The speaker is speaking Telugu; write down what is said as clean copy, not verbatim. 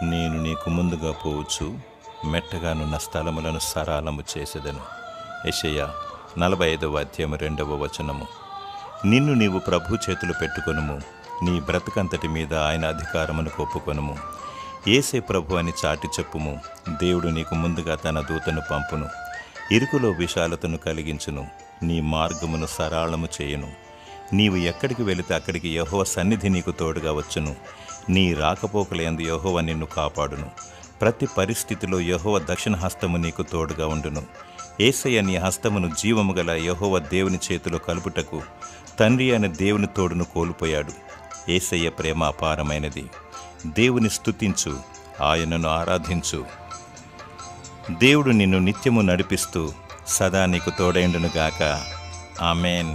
నేను నీకు ముందుగా పోవచ్చు, మెట్టగానున్న స్థలములను సరాలము చేసేదను. యెషయా 45:2. నిన్ను నీవు ప్రభు చేతులు పెట్టుకొనుము, నీ బ్రతుకంతటి మీద ఆయన అధికారమును ఒప్పుకొనుము. యేసే ప్రభు అని చాటి చెప్పుము. దేవుడు నీకు ముందుగా తన దూతను పంపును, ఇరుకులో విశాలతను కలిగించును, నీ మార్గమును సరళము చేయును. నీవు ఎక్కడికి వెళితే అక్కడికి యెహోవా సన్నిధి నీకు తోడుగా వచ్చును. నీ రాకపోకలయందు యెహోవా నిన్ను కాపాడును. ప్రతి పరిస్థితిలో యెహోవా దక్షిణ హస్తము నీకు తోడుగా ఉండును. యేసయ్య నీ హస్తమును జీవము గల యెహోవా దేవుని చేతిలో కలుపుటకు తండ్రి అయిన దేవుని తోడును కోల్పోయాడు. యేసయ్య ప్రేమ అపారమైనది. దేవుని స్తుతించు, ఆయనను ఆరాధించు. దేవుడు నిన్ను నిత్యము నడిపిస్తూ సదా నీకు తోడైండునుగాక. ఆమేన్.